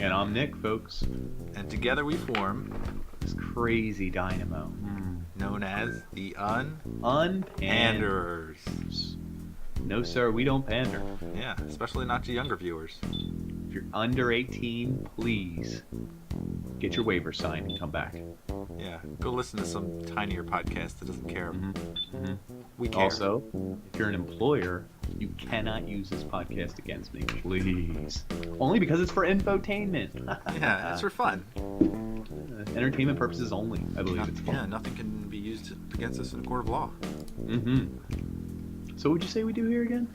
And I'm Nick, folks. And together we form This crazy dynamo. known as the Unpanderers. Panderers. No, sir, we don't pander. Yeah, especially not to younger viewers. If you're under 18, please get your waiver signed and come back. Yeah, go listen to some tinier podcast that doesn't care. We care. Also, if you're an employer, you cannot use this podcast against me, please. Only because it's for infotainment. Yeah, it's for fun. Entertainment purposes only, I believe it's fun. Yeah, nothing can be used against us in a court of law. So what'd you say we do here again?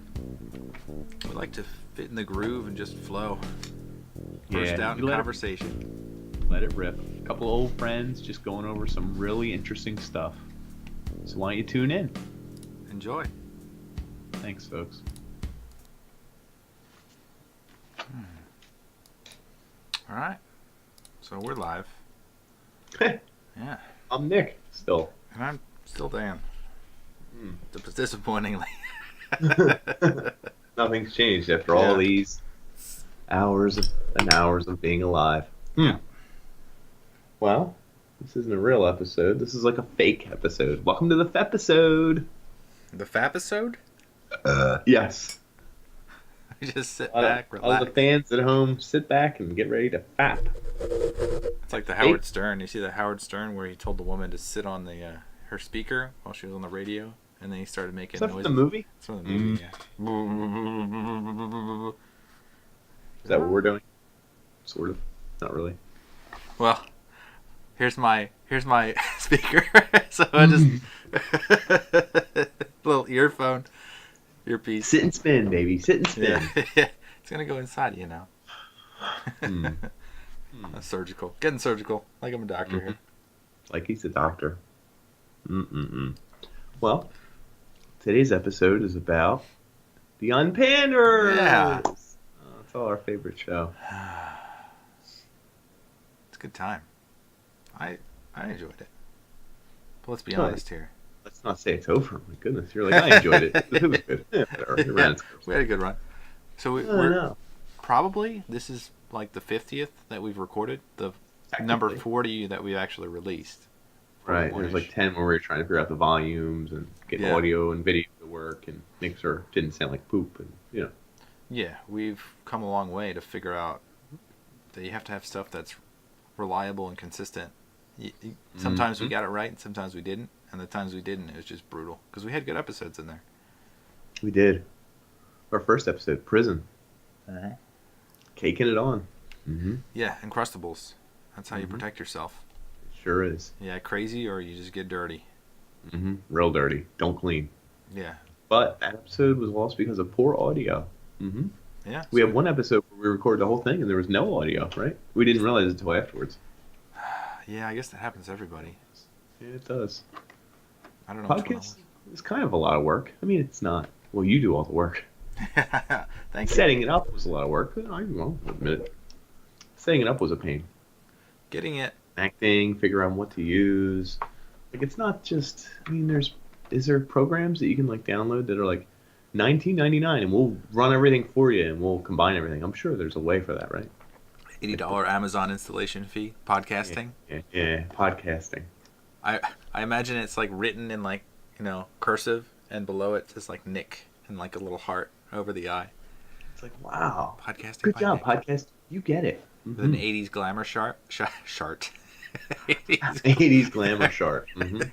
We like to fit in the groove and just flow. Burst out in conversation. Let it rip. A couple old friends just going over some really interesting stuff. So why don't you tune in? Enjoy. Thanks, folks. All right. So we're live. Yeah. I'm Nick, still. And I'm still Dan. Disappointingly. Nothing's changed after all these hours and hours of being alive. Well, this isn't a real episode. This is like a fake episode. Welcome to the Fepisode. The Fapisode? Yes. Just sit back, relax. All the fans at home, sit back and get ready to fap. It's like the Howard Stern. You see the Howard Stern where he told the woman to sit on the her speaker while she was on the radio, and then he started making noises. Is that from the movie? It's from the movie, yeah. Is that what we're doing? Sort of. Not really. Well, here's my speaker. So I just little earpiece. Sit and spin, baby. Sit and spin. Yeah. It's gonna go inside, you know. Surgical. Getting surgical. Like I'm a doctor here. Like he's a doctor. Well, today's episode is about the Unpanderers. Yeah. It's all our favorite show. It's a good time. I enjoyed it. But let's be honest here. Let's not say it's over. My goodness, you're like, I enjoyed it. It was good. Yeah, we had a good run. So we're probably, this is like the 50th that we've recorded. The number 40 that we've actually released. Right. There's like 10 where we were trying to figure out the volumes and get audio and video to work and make sure it didn't sound like poop and Yeah, we've come a long way to figure out that you have to have stuff that's reliable and consistent. Sometimes we got it right and sometimes we didn't. And the times we didn't, it was just brutal. Because we had good episodes in there. We did. Our first episode, Prison. Caking it on. Yeah, Encrustables. That's how you protect yourself. It sure is. Yeah, crazy or you just get dirty. Real dirty. Don't clean. Yeah. But that episode was lost because of poor audio. Yeah. We had one episode where we recorded the whole thing and there was no audio, right? We didn't realize it until afterwards. Yeah, I guess that happens to everybody. Yeah, it does. I don't know. Podcast is kind of a lot of work. I mean, it's not. Well, you do all the work. Thank you. Setting it up was a lot of work. I won't admit it. Setting it up was a pain. Getting it. Acting, figure out what to use. Like, it's not just. I mean, is there programs that you can like download that are like $19.99 and we'll run everything for you and we'll combine everything? I'm sure there's a way for that, right? $80 Amazon installation fee. Podcasting. Yeah, podcasting. I imagine it's like written in like, cursive, and below it just like Nick and like a little heart over the eye. It's like, wow. Podcasting. Good job, Nick. Podcast. You get it. With an 80s glamour shart. 80s glamour chart.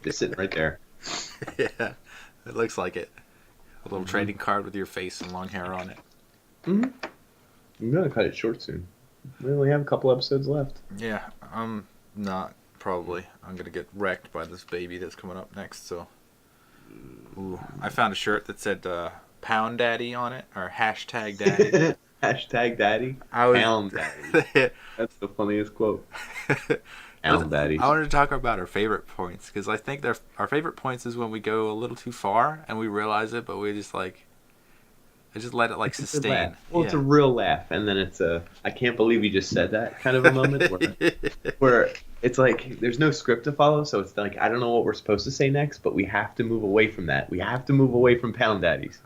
Just sitting right there. Yeah, it looks like it. A little trading card with your face and long hair on it. I'm gonna cut it short soon. We only have a couple episodes left. Yeah, I'm not. Probably. I'm going to get wrecked by this baby that's coming up next, so. Ooh. I found a shirt that said Pound Daddy on it, or Hashtag Daddy. Hashtag Daddy? Pound Daddy. That's the funniest quote. Pound Daddy. I wanted to talk about our favorite points, because I think our favorite points is when we go a little too far, and we realize it, but we just I just let it like sustain. Well, it's a real laugh, and then it's a I can't believe you just said that kind of a moment where it's like there's no script to follow, so it's like I don't know what we're supposed to say next, but we have to move away from that. We have to move away from Pound Daddies,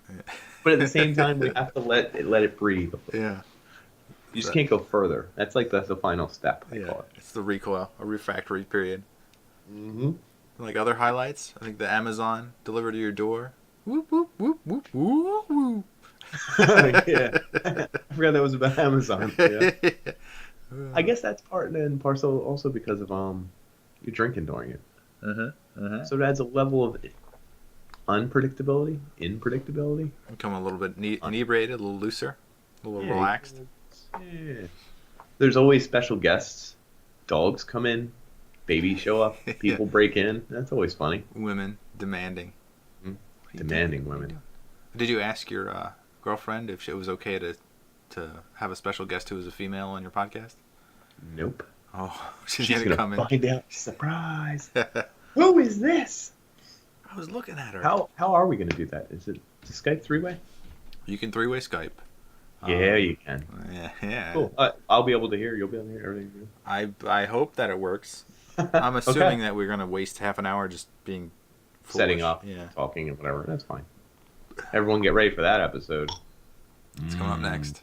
but at the same time we have to let it breathe. Yeah, You just can't go further. That's like the final step. I call it. It's the recoil, a refractory period. Mm-hmm. Like other highlights, I think the Amazon delivered to your door. Whoop whoop whoop whoop whoop whoop. Yeah, I forgot that was about Amazon. Yeah, I guess that's part and parcel also because of you're drinking during it, so it adds a level of unpredictability. Become a little bit inebriated, a little looser, a little relaxed. Yeah. There's always special guests. Dogs come in, babies show up, people break in. That's always funny. Women demanding. Demanding women. Did you ask your girlfriend if it was okay to have a special guest who was a female on your podcast? Nope. Oh, she's gonna come in. Find out. Surprise. Who is this? I was looking at her. How are we gonna do that? Is it Skype 3-way? You can 3-way Skype. Yeah, you can. Yeah. Cool. I'll be able to hear. You'll be able to hear everything. I hope that it works. I'm assuming that we're gonna waste half an hour just being foolish. Setting up, talking, and whatever. That's fine. Everyone, get ready for that episode. It's coming up next.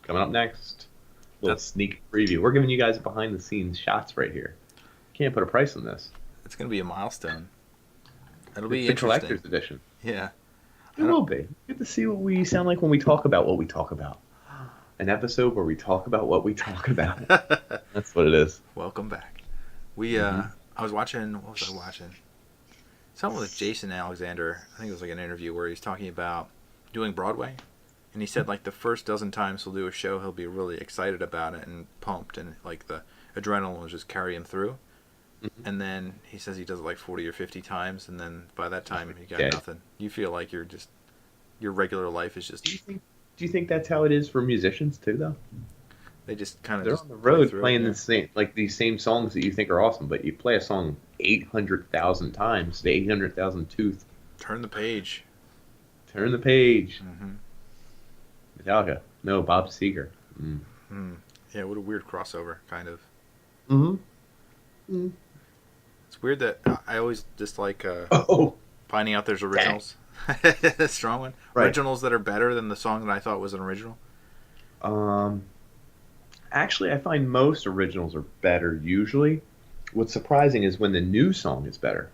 Coming up next. Little sneak preview. We're giving you guys behind the scenes shots right here. Can't put a price on this. It's gonna be a milestone. It'll be the interesting. collector's edition. Yeah. It will be. Get to see what we sound like when we talk about what we talk about. An episode where we talk about what we talk about. That's what it is. Welcome back. I was watching. What was I watching? Something with Jason Alexander. I think it was like an interview where he's talking about doing Broadway, and he said like the first dozen times he'll do a show, he'll be really excited about it and pumped, and like the adrenaline will just carry him through. And then he says he does it like 40 or 50 times, and then by that time you got nothing. You feel like your regular life is just. Do you think that's how it is for musicians too, though? They just kind of they're on the road playing the same these same songs that you think are awesome, but you play a song 800,000 times, the 800,000 tooth. Turn the page. Turn the page. Metallica. No, Bob Seger. Yeah, what a weird crossover, kind of. It's weird that I always dislike finding out there's originals. Strong one. Right. Originals that are better than the song that I thought was an original. Actually, I find most originals are better usually. What's surprising is when the new song is better.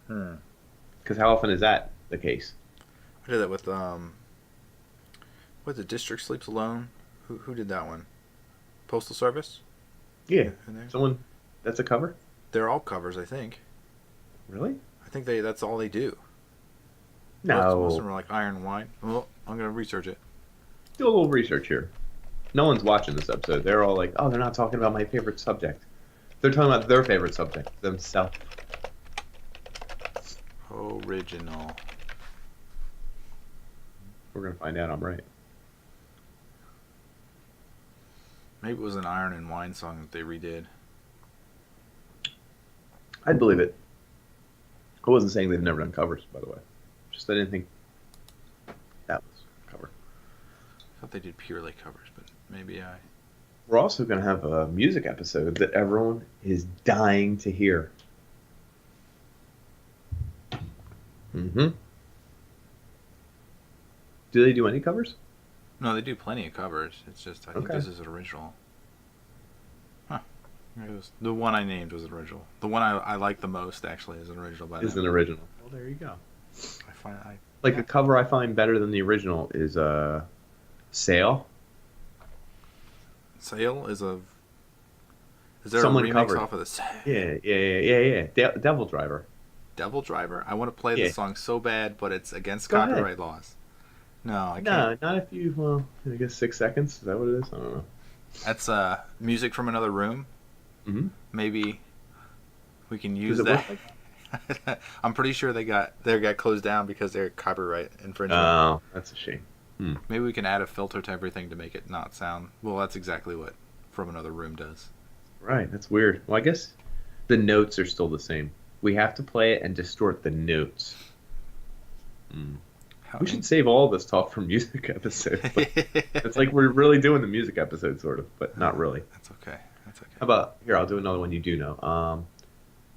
Because how often is that the case? I did that with the District Sleeps Alone. Who did that one? Postal Service? Yeah. Someone that's a cover? They're all covers, I think. Really? I think that's all they do. No. Most of them are like Iron Wine. Well, I'm going to research it. Do a little research here. No one's watching this episode. They're all like, oh, they're not talking about my favorite subject. They're talking about their favorite subject, themselves. Original. We're going to find out I'm right. Maybe it was an Iron and Wine song that they redid. I'd believe it. I wasn't saying they've never done covers, by the way. Just I didn't think that was a cover. I thought they did purely covers, but maybe I... We're also going to have a music episode that everyone is dying to hear. Do they do any covers? No, they do plenty of covers. It's just, I think this is an original. Huh. It was, the one I named was an original. The one I like the most, actually, is an original. By is an original. Well, there you go. A cover I find better than the original is Sail. Sail is a... Is there Someone a remix covered. off of this? Yeah. Devil Driver. Devil Driver? I want to play the song so bad, but it's against Go copyright ahead. laws. No, I can't. No, not if you, well, I guess 6 seconds. Is that what it is? I don't know. That's music from another room. Maybe we can use that. I'm pretty sure they got closed down because they're copyright infringement. Oh, that's a shame. Maybe we can add a filter to everything to make it not sound... Well, that's exactly what From Another Room does. Right, that's weird. Well, I guess the notes are still the same. We have to play it and distort the notes. We should save all this talk for music episodes. It's like we're really doing the music episode, sort of, but not really. That's okay. How about, here, I'll do another one you do know.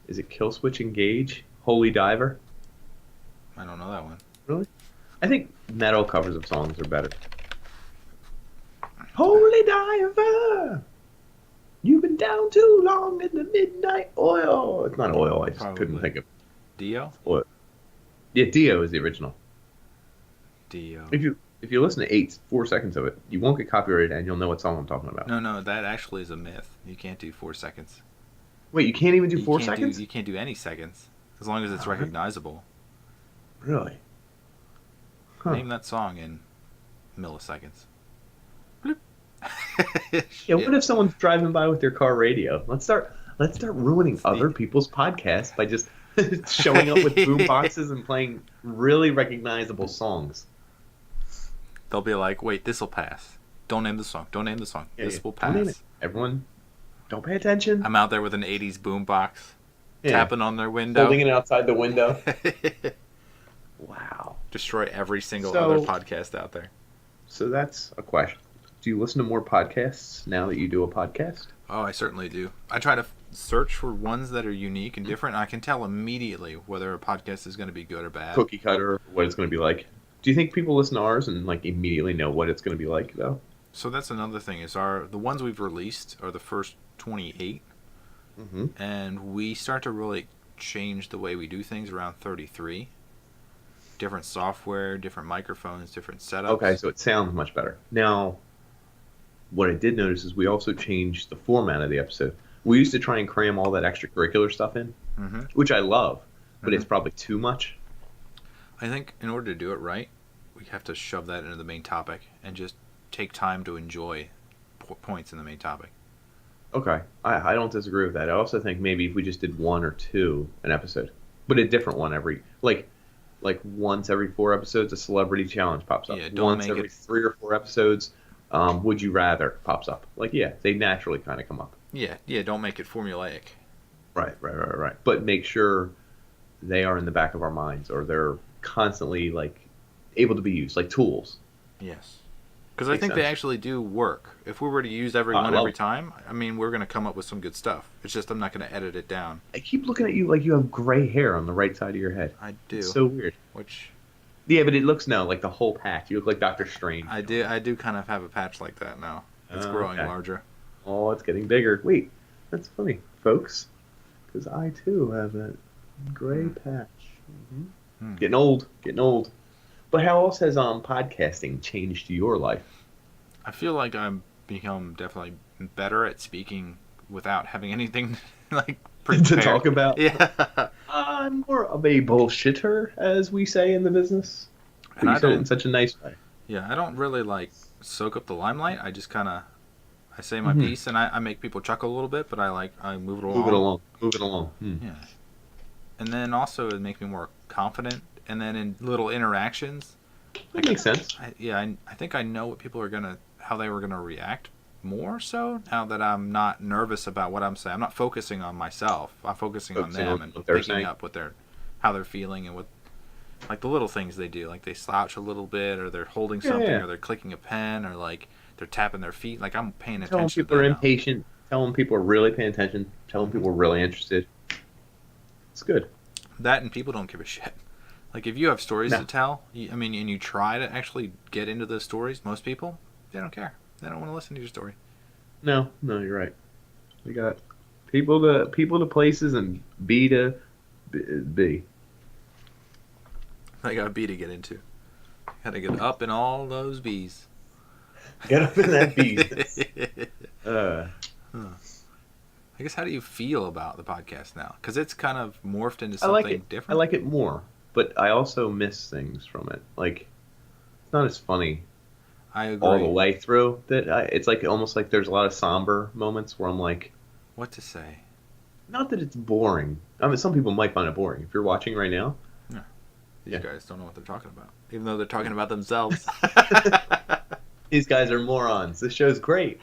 Is it Killswitch Engage? Holy Diver? I don't know that one. Really? I think metal covers of songs are better. Holy diver, you've been down too long in the midnight oil. It's not oil. I just couldn't Probably. think of Dio? oil. Yeah, Dio is the original. Dio. If you listen to 4 seconds of it, you won't get copyrighted and you'll know what song I'm talking about. No, that actually is a myth. You can't do 4 seconds. Wait, you can't even do You 4 seconds? You can't do any seconds as long as it's recognizable. Really? Huh. Name that song in milliseconds. Bloop. Yeah, what if someone's driving by with their car radio? Let's start ruining other people's podcasts by just showing up with boom boxes and playing really recognizable songs. They'll be like, wait, this'll pass. Don't name the song. Don't name the song. Yeah, this will Don't name pass. it. Everyone, don't pay attention. I'm out there with an 80s boombox, tapping on their window. Holding it outside the window. Wow. Destroy every single other podcast out there. So that's a question. Do you listen to more podcasts now that you do a podcast? Oh, I certainly do. I try to search for ones that are unique and different. I can tell immediately whether a podcast is going to be good or bad. Cookie cutter, what it's going to be like. Do you think people listen to ours and like immediately know what it's going to be like though? So that's another thing. Is the ones we've released are the first 28, and we start to really change the way we do things around 33. Different software, different microphones, different setups. Okay, so it sounds much better. Now, what I did notice is we also changed the format of the episode. We used to try and cram all that extracurricular stuff in, which I love, but it's probably too much. I think in order to do it right, we have to shove that into the main topic and just take time to enjoy points in the main topic. Okay, I don't disagree with that. I also think maybe if we just did one or two an episode, but a different one every like once every 4 episodes, a celebrity challenge pops up. Yeah, don't once make every it 3 or 4 episodes, would you rather pops up. Like they naturally kind of come up. Yeah, don't make it formulaic. Right. But make sure they are in the back of our minds, or they're constantly like able to be used, like tools. Yes. Because I think they actually do work. If we were to use every one every time, I mean, we're going to come up with some good stuff. It's just I'm not going to edit it down. I keep looking at you like you have gray hair on the right side of your head. I do. It's so weird. Which... Yeah, but it looks like the whole patch. You look like Dr. Strange. I do kind of have a patch like that now. It's growing larger. Oh, it's getting bigger. Wait, that's funny, folks. Because I, too, have that gray patch. Getting old. But how else has podcasting changed your life? I feel like I've become definitely better at speaking without having anything like prepared to talk about. Yeah. I'm more of a bullshitter, as we say in the business. But you said it in such a nice way. Yeah, I don't really like soak up the limelight. I just kind of I say my piece and I make people chuckle a little bit, but I move it along. Move it along. Yeah. And then also it makes me more confident. And then in little interactions, that makes sense. I think I know what people are how they were gonna react more so now that I'm not nervous about what I'm saying. I'm not focusing on myself. I'm focusing on them and picking up how they're feeling and what, like the little things they do, like they slouch a little bit, or they're holding something, or they're clicking a pen, or like they're tapping their feet. Like I'm paying attention. Tell them people are impatient. Tell them people are really paying attention. Tell them people are really interested. It's good. That and people don't give a shit. Like, if you have stories to tell, and you try to actually get into those stories, most people, they don't care. They don't want to listen to your story. No, you're right. We got people to places and B to B. I got a B to get into. Got to get up in all those B's. Get up in that B. I guess, how do you feel about the podcast now? Because it's kind of morphed into something different. I like it more. But I also miss things from it. Like, it's not as funny. I agree. All the way through. It's like almost like there's a lot of somber moments where I'm like, what to say? Not that it's boring. I mean, some people might find it boring. If you're watching right now, these guys don't know what they're talking about, even though they're talking about themselves. These guys are morons. This show's great.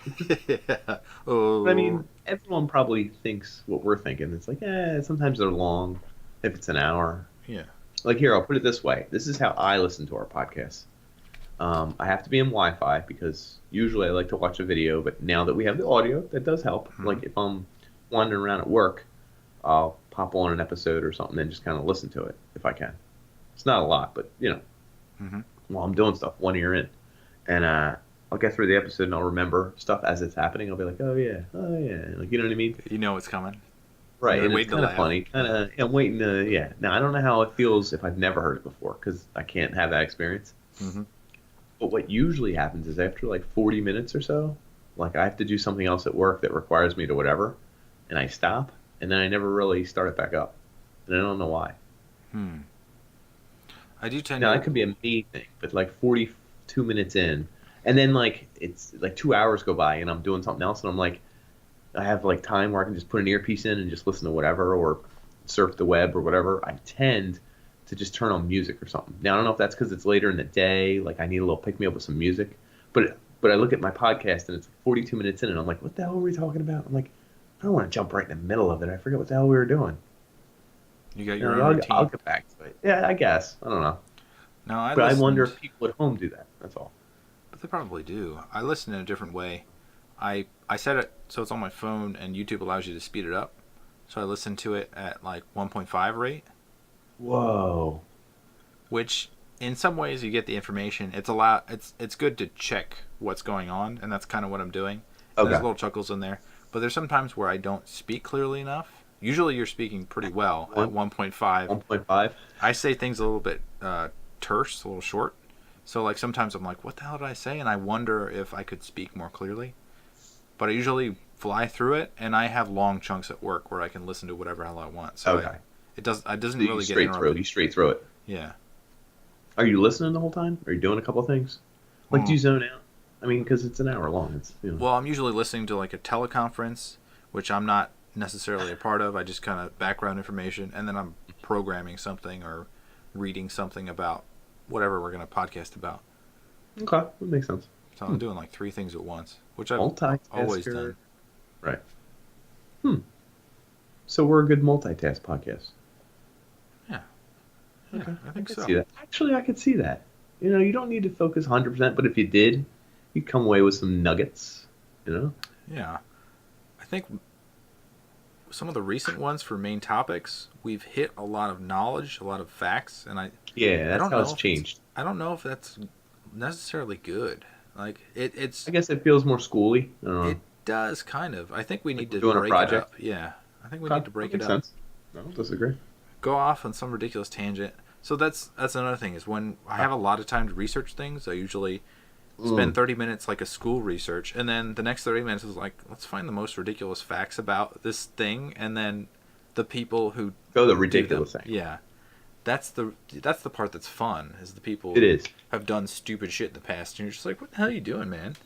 Oh. But I mean, everyone probably thinks what we're thinking. It's like, sometimes they're long. If it's an hour. Yeah. Like, here, I'll put it this way. This is how I listen to our podcasts. I have to be in Wi-Fi because usually I like to watch a video, but now that we have the audio, that does help. Like, if I'm wandering around at work, I'll pop on an episode or something and just kind of listen to it if I can. It's not a lot, but, while I'm doing stuff, one ear in. And I'll get through the episode and I'll remember stuff as it's happening. I'll be like, oh yeah, like you know what I mean? You know what's coming. Right, You're and it's waiting to kind of laugh. funny. Kind of, I'm waiting to, yeah. Now I don't know how it feels if I've never heard it before because I can't have that experience. Hmm. But what usually happens is after like 40 minutes or so, like I have to do something else at work that requires me to whatever, and I stop, and then I never really start it back up, and I don't know why. Hmm. I do tend Now to. that could be a me thing, but like 42 minutes in, and then like it's like 2 hours go by, and I'm doing something else, and I'm like, I have like time where I can just put an earpiece in and just listen to whatever, or surf the web or whatever. I tend to just turn on music or something. Now I don't know if that's because it's later in the day, like I need a little pick me up with some music, but I look at my podcast and it's 42 minutes in, and I'm like, what the hell were we talking about? I'm like, I don't want to jump right in the middle of it. I forget what the hell we were doing. You got You your know, own I'll routine. get back to it. Yeah, I guess. I don't know. No, I But I wonder listened, if people at home do that. That's all. but they probably do. I listen in a different way. I set it so it's on my phone, and YouTube allows you to speed it up. So I listen to it at like 1.5 rate, Whoa. which in some ways you get the information. It's good to check what's going on, and that's kind of what I'm doing. And there's Okay. little chuckles in there, but there's sometimes where I don't speak clearly enough. Usually you're speaking pretty well at One 1.5. 1.5. I say things a little bit terse, a little short. So like sometimes I'm like, what the hell did I say? And I wonder if I could speak more clearly. But I usually fly through it, and I have long chunks at work where I can listen to whatever hell I want. So Okay. it doesn't So you really get straight through. interrupted. You straight through it. Yeah. Are you listening the whole time? Are you doing a couple of things? Like, do Hmm. you zone out? I mean, because it's an hour long. It's Well, I'm usually listening to like a teleconference, which I'm not necessarily a part of. I just kind of background information, and then I'm programming something or reading something about whatever we're going to podcast about. okay. That makes sense. So I'm doing like three things at once, which I've always Multitasker. done. Right. Hmm. So we're a good multitask podcast. Yeah. Yeah, Okay. I I think could so. see that. Actually, I could see that. You know, you don't need to focus 100%, but if you did, you'd come away with some nuggets. You know? Yeah. I think some of the recent ones for main topics, we've hit a lot of knowledge, a lot of facts, and Yeah, I that's don't how know it's if it's changed. I don't know if that's necessarily good. Like I guess it feels more schooly. I don't it know. does kind of. I think we Like need we're to doing a break it project. up. Yeah. I think we Okay. need to That break it makes up. sense. I don't disagree. Go off on some ridiculous tangent. So that's another thing is when I have a lot of time to research things, I usually spend Mm. 30 minutes like a school research, and then the next 30 minutes is like, let's find the most ridiculous facts about this thing, and then the people who Go the do them. ridiculous thing. Yeah. That's the part that's fun, is the people It who is. have done stupid shit in the past, and you're just like, what the hell are you doing, man?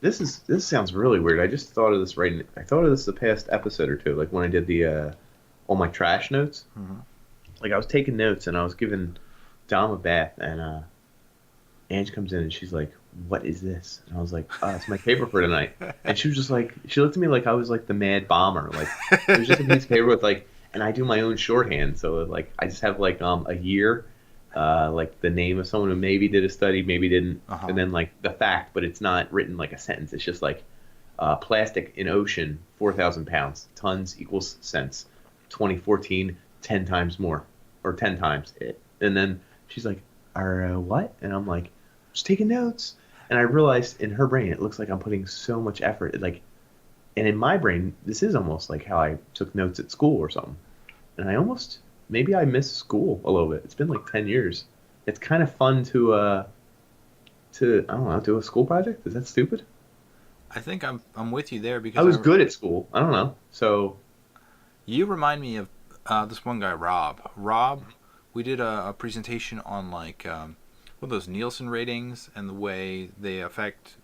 This sounds really weird. I just thought of this I thought of this the past episode or two, like when I did the all my trash notes. Mhm. Like I was taking notes and I was giving Dom a bath, and Ange comes in and she's like, "What is this?" And I was like, "It's my paper for tonight." And she was just like, she looked at me like I was like the mad bomber. Like it was just a piece of paper with like, and I do my own shorthand, so like I just have like a year, like the name of someone who maybe did a study, maybe didn't, Uh-huh. and then like the fact, but it's not written like a sentence. It's just like plastic in ocean, 4,000 pounds, tons equals cents. 2014, 10 times more, or 10 times it. And then she's like, what? And I'm like, just taking notes. And I realized in her brain, it looks like I'm putting so much effort. Like, and in my brain, this is almost like how I took notes at school or something. And maybe I miss school a little bit. It's been like 10 years. It's kind of fun I don't know, do a school project. Is that stupid? I think I'm with you there I because was good at school. I don't know. So, you remind me of this one guy, Rob. Rob, we did a presentation on like what are those Nielsen ratings and the way they affect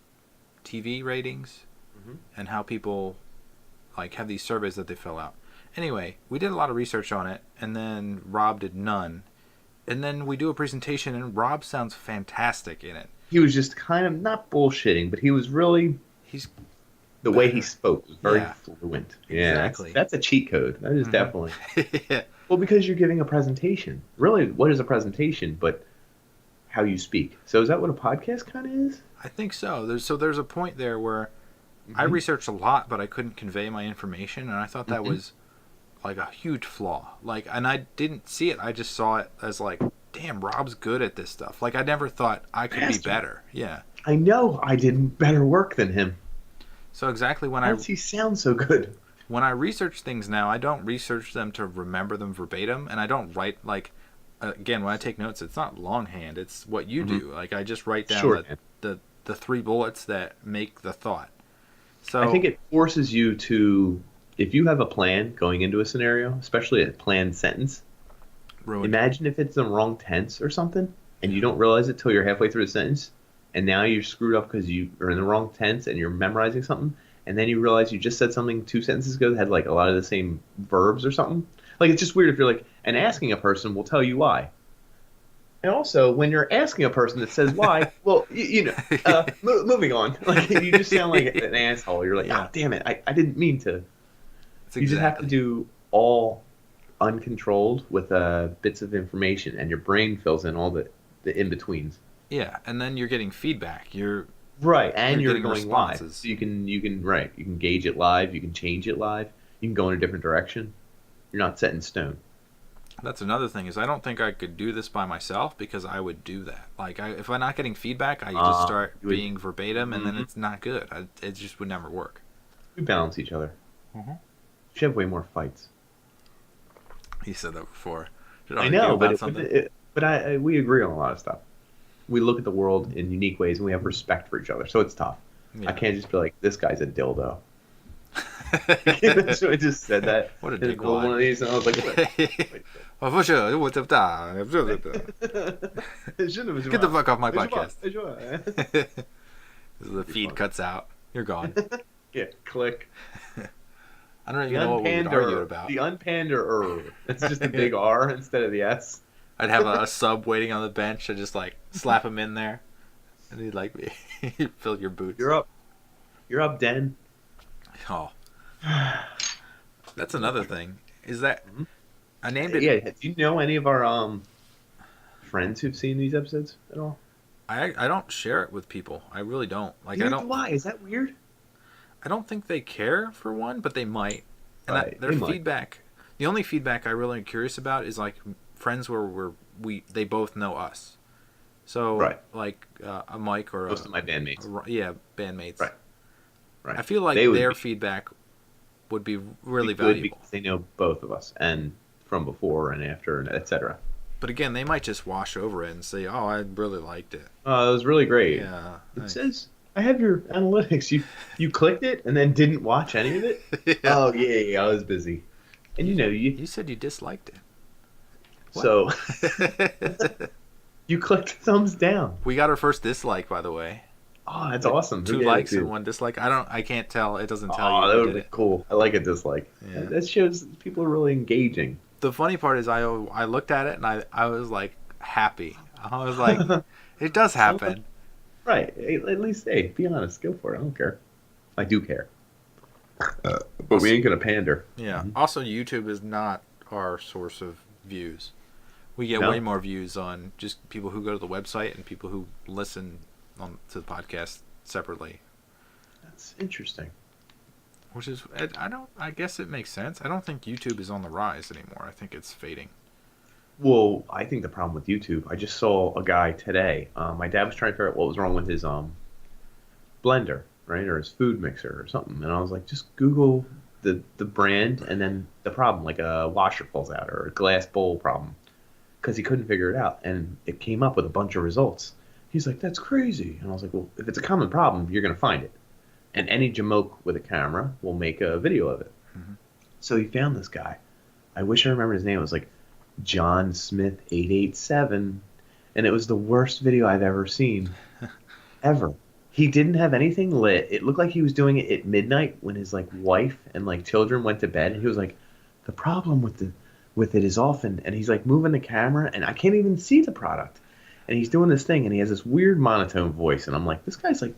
TV ratings Mhm. and how people like have these surveys that they fill out. Anyway, we did a lot of research on it, and then Rob did none. And then we do a presentation, and Rob sounds fantastic in it. he was just kind of not bullshitting, but he was really He's the way he better. spoke was very Yeah, fluent. Yeah, exactly. that's a cheat code. That is Mhm. definitely. Yeah, Well, because you're giving a presentation. Really, what is a presentation but how you speak? So is that what a podcast kind of is? I think so. There's a point there where I Hmm. researched a lot, but I couldn't convey my information, and I thought that Hmm. was like a huge flaw. Like, and I didn't see it. I just saw it as like damn, Rob's good at this stuff. Like, I never thought I could be better. Yeah. I know I did better work than him. So exactly How does he sound so good? When I research things now, I don't research them to remember them verbatim, and I don't write, like, again, when I take notes, it's not longhand, it's what you do. Like, I just write down the 3 bullets that make the thought. So I think it forces you to, if you have a plan going into a scenario, especially a planned sentence, imagine if it's the wrong tense or something, and you don't realize it till you're halfway through the sentence, and now you're screwed up because you are in the wrong tense and you're memorizing something, and then you realize you just said something 2 sentences ago that had like a lot of the same verbs or something. Like, it's just weird if you're like, and asking a person will tell you why. And also, when you're asking a person that says why, well, moving on. Like, you just sound like an asshole. You're like, oh, damn it, I didn't mean to. You just have to do all uncontrolled with bits of information, and your brain fills in all the in-betweens. Yeah, and then you're getting feedback. You're going responses. live. So you can gauge it live, you can change it live, you can go in a different direction. You're not set in stone. That's another thing, is I don't think I could do this by myself, because I would do that. Like, if I'm not getting feedback, I just start being verbatim, and then it's not good. It just would never work. We balance each other. You should have way more fights. He said that before. I know, but we agree on a lot of stuff. We look at the world in unique ways, and we have respect for each other, so it's tough. Yeah. I can't just be like, this guy's a dildo. So I just said that. What a dick one of these, and I was like, for sure. Get the fuck off my podcast. The feed cuts out. You're gone. Yeah, click. I don't even know what we would argue about. The unpanderer. It's just a big R instead of the S. I'd have a sub waiting on the bench. I'd just like slap him in there, and he'd like me. He'd fill your boots. You're up, Den. Oh, that's another thing. Is that I named it? Yeah. Do you know any of our friends who've seen these episodes at all? I don't share it with people. I really don't. Like, Neither I don't. Why? Is that weird? I don't think they care, for one, but they might. And their feedback. The only feedback I really am curious about is like friends where they both know us. So like a Mike or most of my bandmates. Bandmates. Right. I feel like their feedback would be really valuable because they know both of us and from before and after and etc. But again, they might just wash over it and say, "Oh, I really liked it. Oh, it was really great." Yeah. It says I have your analytics. You clicked it and then didn't watch any of it? Yeah. Oh, yeah, I was busy. And you said you disliked it. What? So you clicked thumbs down. We got our first dislike, by the way. Oh, that's awesome. 2 likes and 1 dislike. I can't tell. It doesn't tell you. Oh, that would be cool. I like a dislike. Yeah. That shows people are really engaging. The funny part is I looked at it and I was like happy. I was like, it does happen. Right. At least, hey, be honest. Go for it. I don't care. I do care. But we ain't going to pander. Yeah. Mm-hmm. Also, YouTube is not our source of views. We get way more views on just people who go to the website and people who listen to the podcast separately. That's interesting. Which is, I guess it makes sense. I don't think YouTube is on the rise anymore. I think it's fading. Well, I think the problem with YouTube, I just saw a guy today. My dad was trying to figure out what was wrong with his blender, right, or his food mixer or something. And I was like, just Google the brand and then the problem, like a washer falls out or a glass bowl problem, because he couldn't figure it out. And it came up with a bunch of results. He's like, that's crazy. And I was like, well, if it's a common problem, you're going to find it. And any jamoke with a camera will make a video of it. Mm-hmm. So he found this guy. I wish I remembered his name. It was like John Smith 887, and it was the worst video I've ever seen, ever. He didn't have anything lit. It looked like he was doing it at midnight when his like wife and like children went to bed. And he was like, the problem with it is often, and he's like moving the camera, and I can't even see the product. And he's doing this thing, and he has this weird monotone voice, and I'm like, this guy's like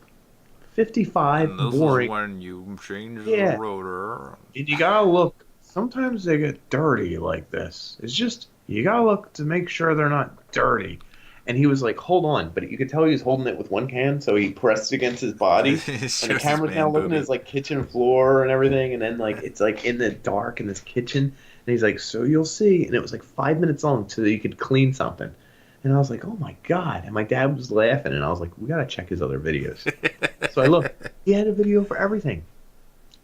55, and this boring. Is when you change the rotor. And you gotta look. Sometimes they get dirty like this. It's just, you gotta look to make sure they're not dirty. And he was like, hold on. But you could tell he was holding it with one hand, so he pressed against his body. And the camera's now looking at his like kitchen floor and everything. And then like it's like in the dark in this kitchen. And he's like, so you'll see. And it was like 5 minutes long so that you could clean something. And I was like, oh my God. And my dad was laughing, and I was like, we got to check his other videos. So I looked. He had a video for everything.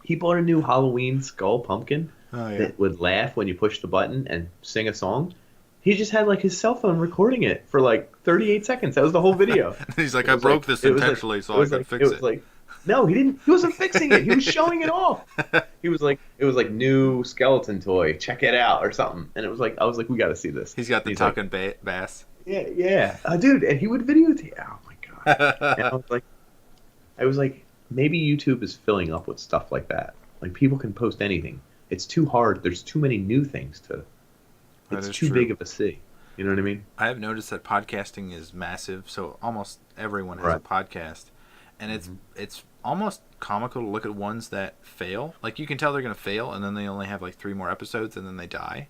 He bought a new Halloween skull pumpkin Oh yeah. that would laugh when you push the button and sing a song. He just had like his cell phone recording it for like 38 seconds. That was the whole video. He's like, It I was broke like this it was like intentionally it so I was could like it fix was it. like no, he didn't. He wasn't fixing it. He was showing it off. He was like it was like new skeleton toy. Check it out or something. And it was like I was like we got to see this. He's got the He's tuck and like, bass. yeah, yeah, dude. And he would videotape. Oh my God. And I was like, maybe YouTube is filling up with stuff like that. Like people can post anything. It's too hard. There's too many new things to. That It's is too true. big of a sea. You know what I mean? I have noticed that podcasting is massive, so almost everyone has a Right. podcast, and it's almost comical to look at ones that fail. Like you can tell they're gonna fail, and then they only have like 3 more episodes, and then they die.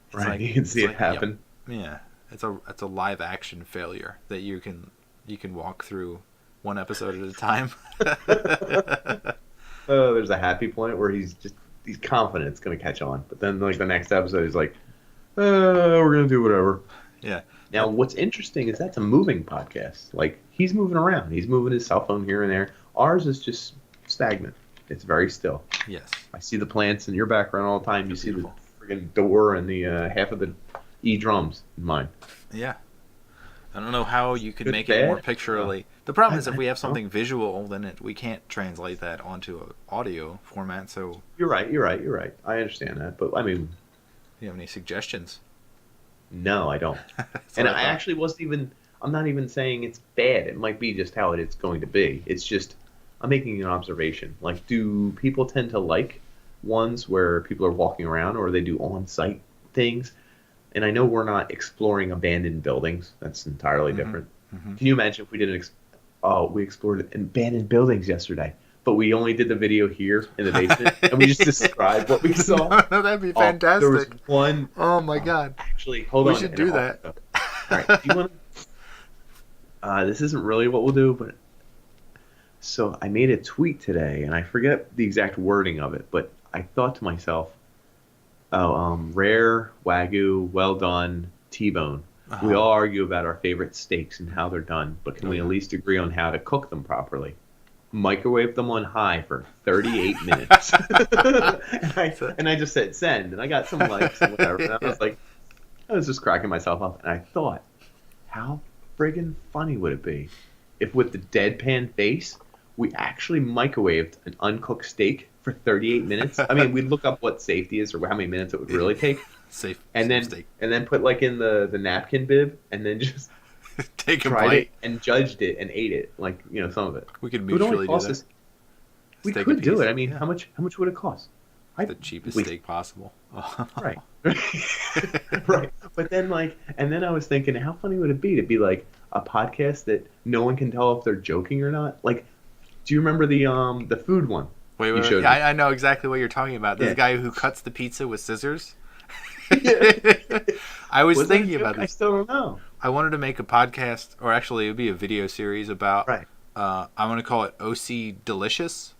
It's Right. like, You can see it's it like, happen. Yep, yeah, it's a live action failure that you can walk through one episode at a time. Oh, there's a happy point where he's confident it's gonna catch on, but then like the next episode he's like, we're gonna do whatever. Yeah. Now, what's interesting is that's a moving podcast. Like he's moving around. He's moving his cell phone here and there. Ours is just stagnant. It's very still. Yes. I see the plants in your background all the time. You They're see beautiful. the friggin' door and the half of the E drums in mine. Yeah. I don't know how you could Good, make it more bad? picturally. The problem is if we have I- something visual, then we can't translate that onto an audio format. So, You're right. I understand that, but I mean, do you have any suggestions? no, I don't. That's And what I thought. actually wasn't even. I'm not even saying it's bad. It might be just how it's going to be. It's just I'm making an observation. Like, do people tend to like ones where people are walking around, or they do on-site things? And I know we're not exploring abandoned buildings. That's entirely different. Mhm. Can you imagine if we didn't? We explored abandoned buildings yesterday, but we only did the video here in the basement, and we just described what we saw. No, that'd be Oh, there was fantastic. one. Oh my god. Actually, hold We on. should and do I'll- that. All right. Do you want? This isn't really what we'll do, but so I made a tweet today, and I forget the exact wording of it, but I thought to myself, "Oh, rare Wagyu, well done, T-bone. Uh-huh. We all argue about our favorite steaks and how they're done, but can we at least agree on how to cook them properly? Microwave them on high for 38 minutes." and I just said send, and I got some likes and whatever. And I was just cracking myself up, and I thought, how friggin' funny would it be if with the deadpan face, we actually microwaved an uncooked steak for 38 minutes? I mean, we'd look up what safety is or how many minutes it would really take, Safe. and safe then steak. and then put like in the napkin bib, and then just Take a tried bite. it and judged it and ate it, like some of it. We could It would only mutually do cost that. us. We Steak a could do piece. it. I mean, Yeah. how much would it cost? The cheapest we- steak possible. Right. Right. But then and then I was thinking, how funny would it be to be like a podcast that no one can tell if they're joking or not? Like, do you remember the food one? Wait, You wait, showed wait. me. I know exactly what you're talking about. This Yeah. guy who cuts the pizza with scissors. Yeah. I was Was that a thinking joke? about I this. still don't know. I wanted to make a podcast, or actually, it would be a video series about. Right. I'm going to call it OC Delicious.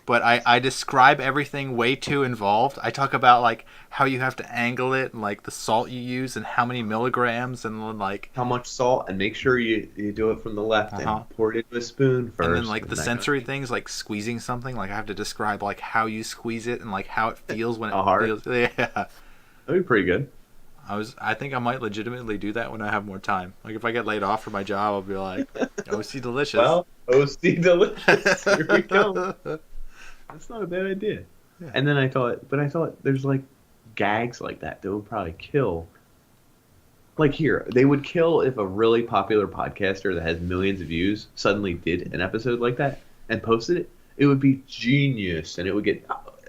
But I describe everything way too involved. I talk about like how you have to angle it and like the salt you use and how many milligrams and then like How much salt, and make sure you do it from the left Uh-huh. and pour it into a spoon first. and then like the that sensory things like squeezing something. Like I have to describe like how you squeeze it and like how it feels when it How hard? feels. Yeah. That'd be pretty good. I think I might legitimately do that when I have more time. Like if I get laid off from my job, I'll be like, OC Delicious. Well, OC delicious. Here we go. That's not a bad idea. Yeah. And then I thought there's like gags like that would probably kill. Like here, they would kill if a really popular podcaster that has millions of views suddenly did an episode like that and posted it. It would be genius, and it would get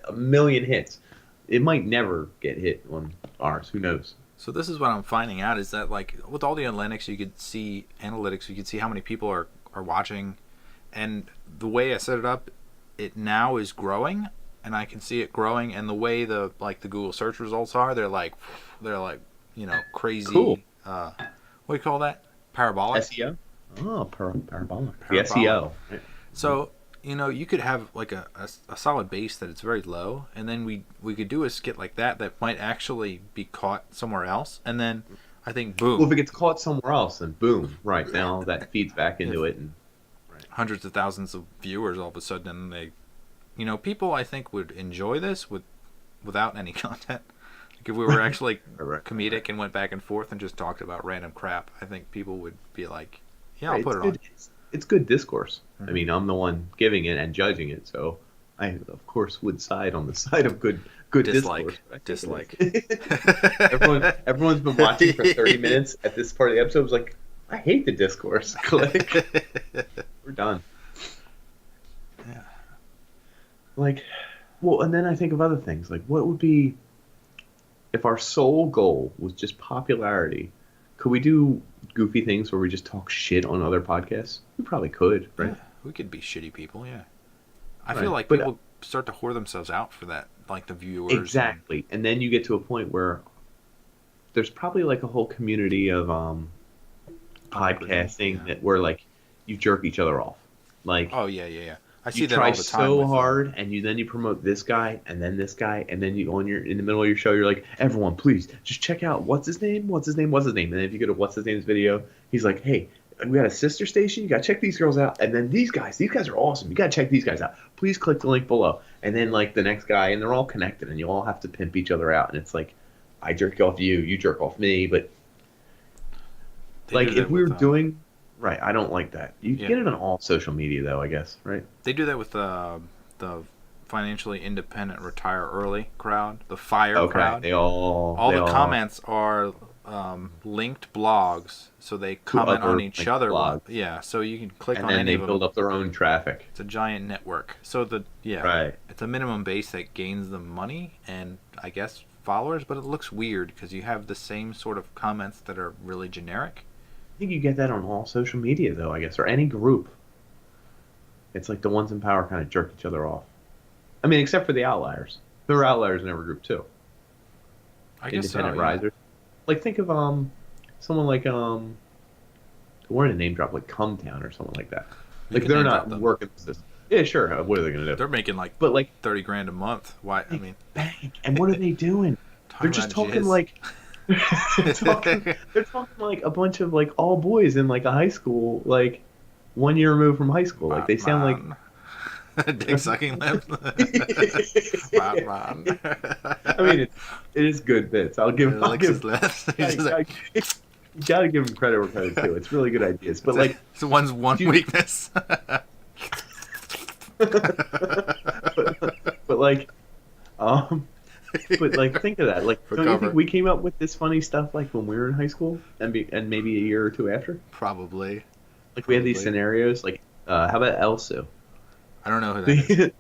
a million hits. It might never get hit on ours. Who knows? So this is what I'm finding out is that like with all the analytics you could see how many people are watching, and the way I set it up, it now is growing, and I can see it growing, and the way the Google search results are, they're like crazy. Cool. What do you call that? Parabolic. SEO. Oh, parabolic. The Parabolic. SEO. So you could have like a solid base that it's very low, and then we could do a skit like that might actually be caught somewhere else, and then I think Well, if boom, it gets caught somewhere else, then boom, right now that feeds back into it, and right. hundreds of thousands of viewers all of a sudden, and they, people I think would enjoy this without any content. Like if we were actually comedic and went back and forth and just talked about random crap, I think people would be like, "Yeah, I'll put it on." It's good discourse. Mm-hmm. I mean, I'm the one giving it and judging it, so I of course would side on the side of good discourse. Dislike. Everyone's been watching for 30 minutes at this part of the episode. Was like, I hate the discourse. Click. We're done. Yeah. Like, well, and then I think of other things. Like, what would be if our sole goal was just popularity? Could we do goofy things where we just talk shit on other podcasts? We probably could, right? Yeah, we could be shitty people, yeah. I Right. feel like But people start to whore themselves out for that, like the viewers. exactly. And then you get to a point where there's probably like a whole community of podcasting Yeah. that where like you jerk each other off. Like Oh yeah. I see you that try all the time. so with, hard, and you promote this guy, and then this guy, and then you in the middle of your show, you're like, everyone, please just check out what's his name, and then if you go to what's his name's video, he's like, hey, we got a sister station, you gotta check these girls out, and then these guys are awesome, you gotta check these guys out. Please click the link below, and then like the next guy, and they're all connected, and you all have to pimp each other out, and it's like, I jerk off you, you jerk off me, but like if we were doing. Right, I don't like that. You get it on all social media, though, I guess, right? They do that with the financially independent retire early crowd, the FIRE crowd. They all the comments are linked blogs, so they comment on each other. Blogs. Yeah, so you can click and on any of them. And then they build up their own traffic. It's a giant network. So right. It's a minimum base that gains them money and I guess followers, but it looks weird because you have the same sort of comments that are really generic. I think you get that on all social media, though, I guess, or any group. It's like the ones in power kind of jerk each other off. I mean, except for the outliers. There are outliers in every group, too. I guess Independent so, risers. Like, think of someone like, we're in a name drop, like Cumtown or someone like that. Like, they're not working this. Yeah, sure. What are they going to do? They're making like $30,000 a month. Why? I mean, bang. And what are they doing? They're just talking like... they're talking like a bunch of like all boys in like a high school, like 1 year removed from high school. Like they sound like dick sucking lips. I mean, it is good bits. I'll give. You gotta give him credit where credit's due. It's really good ideas, but like it's one's weakness. but like, but like, think of that. Like, don't you think we came up with this funny stuff like when we were in high school, and maybe a year or two after? Probably. Like we had these scenarios. Like, how about Elsu? I don't know who that is.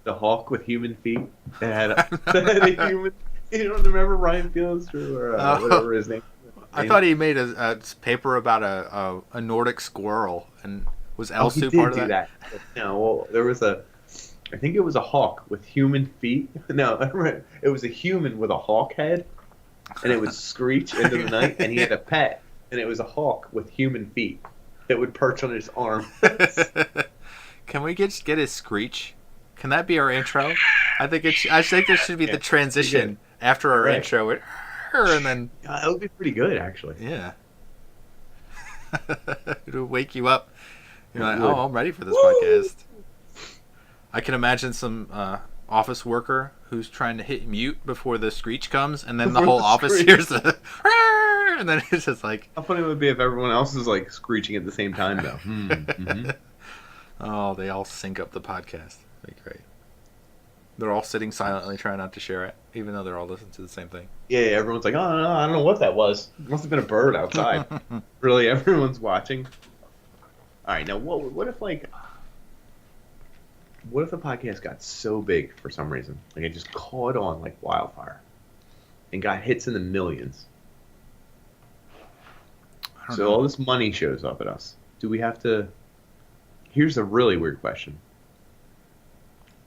The hawk with human feet that had a human. You don't remember Ryan Fields or whatever his name? I thought he made a paper about a Nordic squirrel, and was Elsu part of that? No, well, there was I think it was a hawk with human feet. No, it was a human with a hawk head, and it would screech into the night, and he had a pet, and it was a hawk with human feet that would perch on his arm. Can we just get his screech? Can that be our intro? I think this should be the transition after our intro, and then it would be pretty good, actually. Yeah, it'll wake you up. You're like, oh, I'm ready for this podcast. I can imagine some office worker who's trying to hit mute before the screech comes, and then the whole office hears the and then it's just like... How funny it would be if everyone else is like screeching at the same time, though. Mm-hmm. Oh, they all sync up the podcast. That'd be great. They're all sitting silently trying not to share it, even though they're all listening to the same thing. Yeah, everyone's like, oh, no, I don't know what that was. It must have been a bird outside. Really, everyone's watching. All right, now what if like... What if the podcast got so big for some reason? Like it just caught on like wildfire and got hits in the millions. So all this money shows up at us. Do we have to... Here's a really weird question.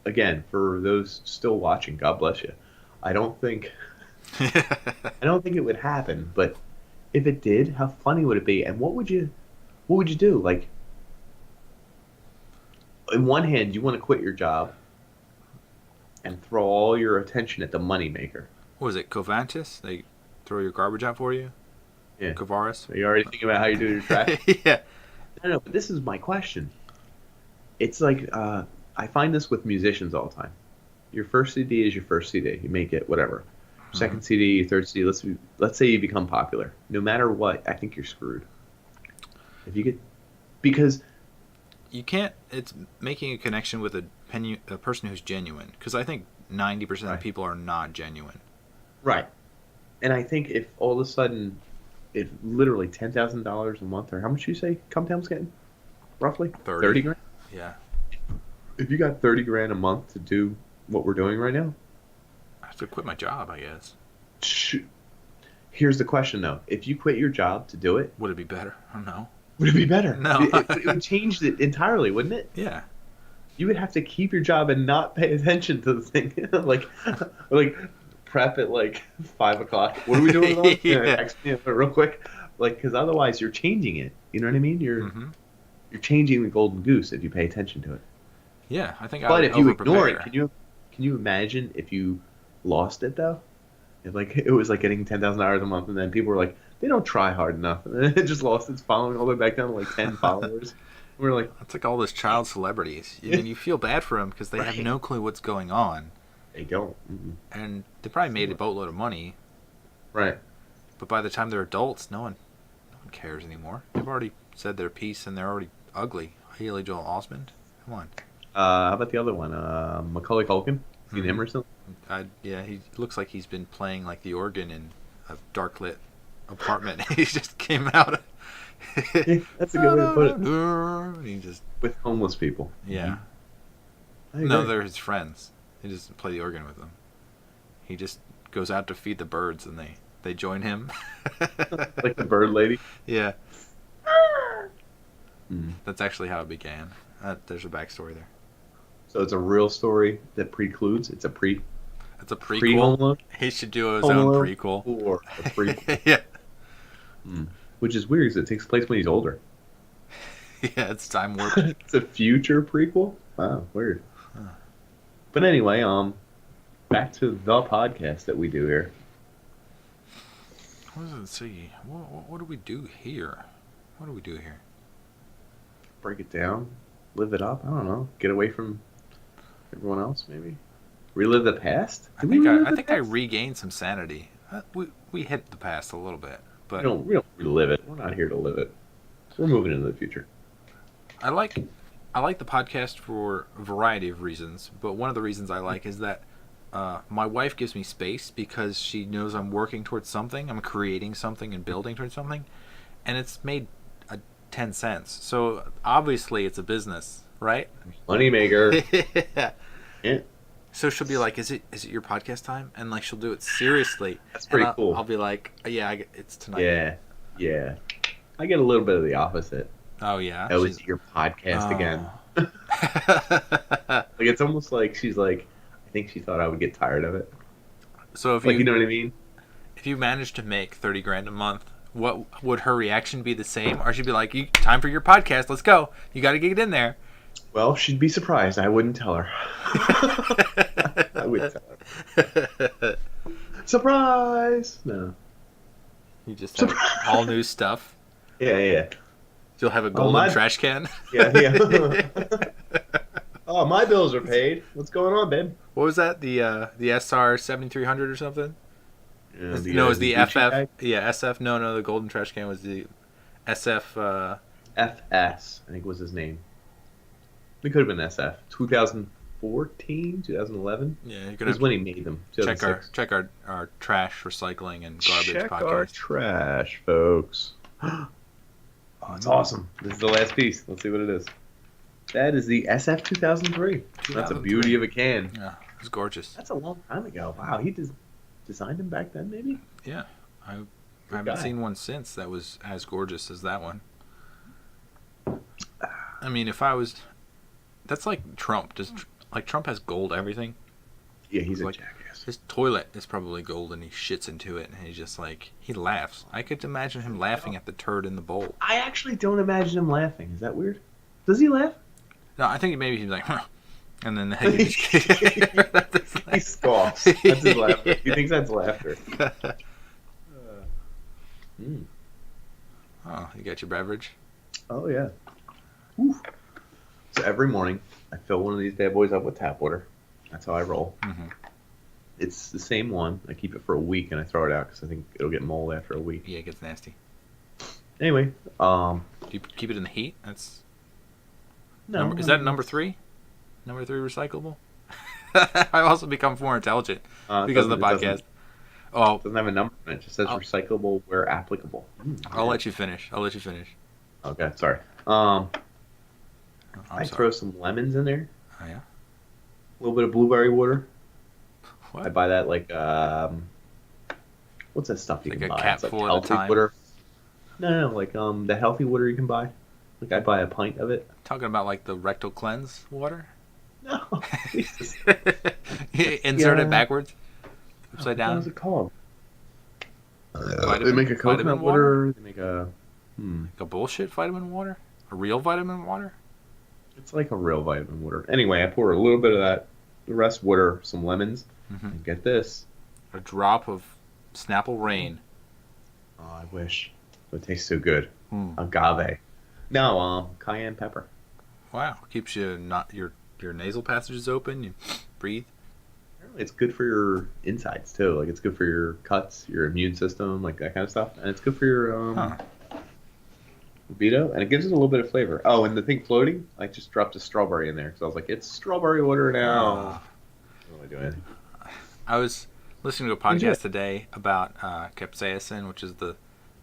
Again, for those still watching, God bless you. I don't think it would happen, but if it did, how funny would it be? And what would you do? Like, in one hand, you want to quit your job and throw all your attention at the moneymaker. What was it, Covantis? They throw your garbage out for you? Yeah. Kouros. Are you already thinking about how you do your track? Yeah. No, but this is my question. It's like I find this with musicians all the time. Your first CD is your first CD. You make it whatever. Second CD, third CD. Let's say you become popular. No matter what, I think you're screwed. If you get because You can't. It's making a connection with a person who's genuine. Because I think 90% of people are not genuine. right, and I think if all of a sudden, if literally $10,000 a month, or how much you say Come Town's getting, roughly 30 grand. Yeah. If you got 30 grand a month to do what we're doing right now, I have to quit my job, I guess. here's the question though: if you quit your job to do it, Would it be better? I don't know. would it be better? No. It would change it entirely, wouldn't it? Yeah. You would have to keep your job and not pay attention to the thing, like prep at like 5 o'clock. What are we doing? Yeah. Text me real quick, like because otherwise you're changing it. You know what I mean? You're changing the golden goose if you pay attention to it. Yeah, I think. But if you ignore it, can you imagine if you lost it though? If like it was like getting $10,000 a month, and then people were like, they don't try hard enough, and then it just lost its following all the way back down to like 10 followers. We're like, it's like all those child celebrities. I mean, you feel bad for them because they have no clue what's going on. They don't. And they probably made a boatload of money. Right. But by the time they're adults, no one cares anymore. They've already said their piece and they're already ugly. Haley Joel Osment. Come on. How about the other one? Macaulay Culkin. Seen him or something? Yeah, he looks like he's been playing like the organ in a dark lit apartment. He just came out. Yeah, that's a good way to put it. He just With homeless people. yeah. No, they're his friends. He doesn't play the organ with them. He just goes out to feed the birds, and they join him. Like the bird lady. Yeah. That's actually how it began. There's a backstory there. So it's a real story that precludes. It's a It's a prequel. Pre-Home Alone? He should do his Home own Alone prequel. or a prequel. Yeah. Which is weird because it takes place when he's older. Yeah, it's time warp. It's a future prequel? Wow, weird. But anyway, back to the podcast that we do here. What does it say? What do we do here? What do we do here? Break it down, live it up. I don't know. Get away from everyone else, maybe. Relive the past. I think I regained some sanity. We hit the past a little bit, but we don't relive it. We're not here to live it. We're moving into the future. I like the podcast for a variety of reasons, but one of the reasons I like is that my wife gives me space because she knows I'm working towards something. I'm creating something and building towards something, and it's made 10 cents. So obviously it's a business, right? Moneymaker. Yeah. So she'll be like, "Is it your podcast time?" And like she'll do it seriously. That's pretty cool. I'll be like, "Yeah, it's tonight." Yeah. I get a little bit of the opposite. Oh yeah. Oh, is it your podcast again? Like it's almost like she's like, I think she thought I would get tired of it. So if you know what I mean? If you managed to make 30 grand a month, what would her reaction be? The same, or she'd be like, "Time for your podcast. Let's go. You got to get it in there." Well, she'd be surprised. I wouldn't tell her. I wouldn't tell her. Surprise! No. You just have all new stuff. Yeah. You'll have a golden trash can. Yeah. Oh, my bills are paid. What's going on, babe? What was that? The SR 7300 or something? Yeah, it was the FF. Bag? Yeah, SF. No, the golden trash can was the SF. FS, I think was his name. It could have been SF. 2014, 2011. Yeah, was when he made them. Check our trash recycling and garbage check podcast. Our trash, folks. Oh, it's awesome. This is the last piece. Let's see what it is. That is the SF 2003. That's a beauty of a can. Yeah, it's gorgeous. That's a long time ago. Wow, he designed them back then, maybe? Yeah. I haven't seen one since that was as gorgeous as that one. I mean, that's like Trump. Trump has gold everything? Yeah, he's a jackass. His toilet is probably gold and he shits into it and he's just like, he laughs. I could imagine him laughing at the turd in the bowl. I actually don't imagine him laughing. Is that weird? Does he laugh? No, I think maybe he's like, huh. And then he just he scoffs. That's his laughter. He thinks that's laughter. Oh, you got your beverage? Oh yeah. Whew. So every morning I fill one of these bad boys up with tap water. That's how I roll. Mm-hmm. It's the same one. I keep it for a week and I throw it out because I think it'll get mold after a week. Yeah, it gets nasty. Anyway, Do you keep it in the heat? That's no. Is that number 3? Number 3 recyclable? I've also become more intelligent because of the podcast. It doesn't have a number on it. It just says recyclable where applicable. I'll let you finish. Okay, sorry. I throw some lemons in there. Oh yeah. A little bit of blueberry water. What? I buy that like what's that stuff you like can a buy? cap It's like full at a healthy time? water. No, like the healthy water you can buy. Like I buy a pint of it. Talking about like the rectal cleanse water? No, Jesus. Insert it backwards, upside down. What is it called? Vitamin- they make a coconut vitamin water. They make a. Like a bullshit vitamin water? A real vitamin water? It's like a real vitamin water. Anyway, I pour a little bit of that. The rest water, some lemons, and get this. A drop of Snapple Rain. Oh, I wish. It tastes so good. Agave. No, cayenne pepper. Wow, keeps you not your nasal passages open. You breathe. Apparently it's good for your insides too. Like it's good for your cuts, your immune system, like that kind of stuff. And it's good for your libido, and it gives it a little bit of flavor. Oh, and the thing floating, I just dropped a strawberry in there because I was like, it's strawberry water now. What am I doing? I was listening to a podcast today about capsaicin, which is the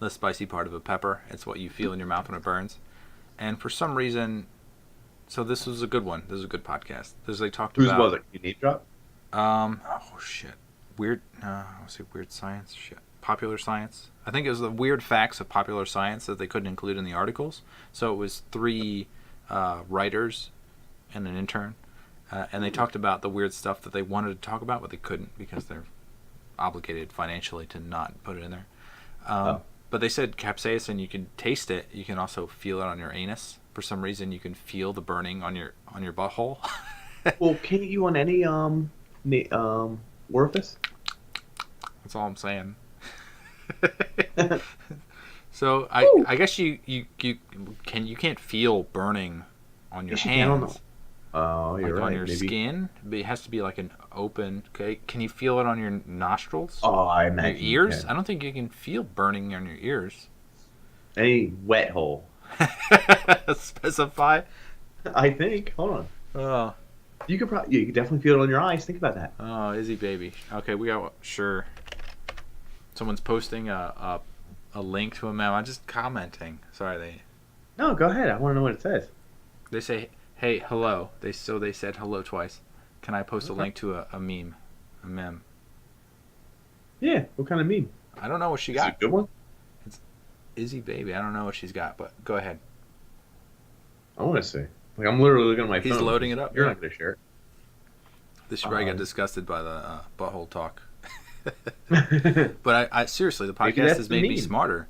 spicy part of a pepper. It's what you feel in your mouth when it burns. And for some reason, so this was a good one. This is a good podcast. They talked about. Whose was it? You name drop? Oh shit. Weird. I want to say weird science. Shit. Popular science. I think it was the weird facts of popular science that they couldn't include in the articles. So it was 3 writers and an intern, and they talked about the weird stuff that they wanted to talk about, but they couldn't because they're obligated financially to not put it in there. But they said capsaicin, you can taste it. You can also feel it on your anus. For some reason, you can feel the burning on your butthole. Well, can't you on any orifice? That's all I'm saying. So I guess you can't feel burning on your hands. Oh, you're like right. On your maybe. skin, but it has to be like an open. Okay, can you feel it on your nostrils? Oh, I imagine. Your ears? You can. I don't think you can feel burning on your ears. Any wet hole. Specify. I think. Hold on. Oh. You could definitely feel it on your eyes. Think about that. Oh, Izzy baby. Okay, we got sure. Someone's posting a link to a meme. I'm just commenting. Sorry, No, go ahead. I want to know what it says. They say, "Hey, hello." They said hello twice. Can I post a link to a meme, a meme? Yeah. What kind of meme? I don't know what she Is got. it a good one? It's Izzy baby. I don't know what she's got, but go ahead. I want to see. Like I'm literally looking at my phone. He's loading it up. You're not going to share it. This guy got disgusted by the butthole talk. But I seriously, the podcast has made me smarter.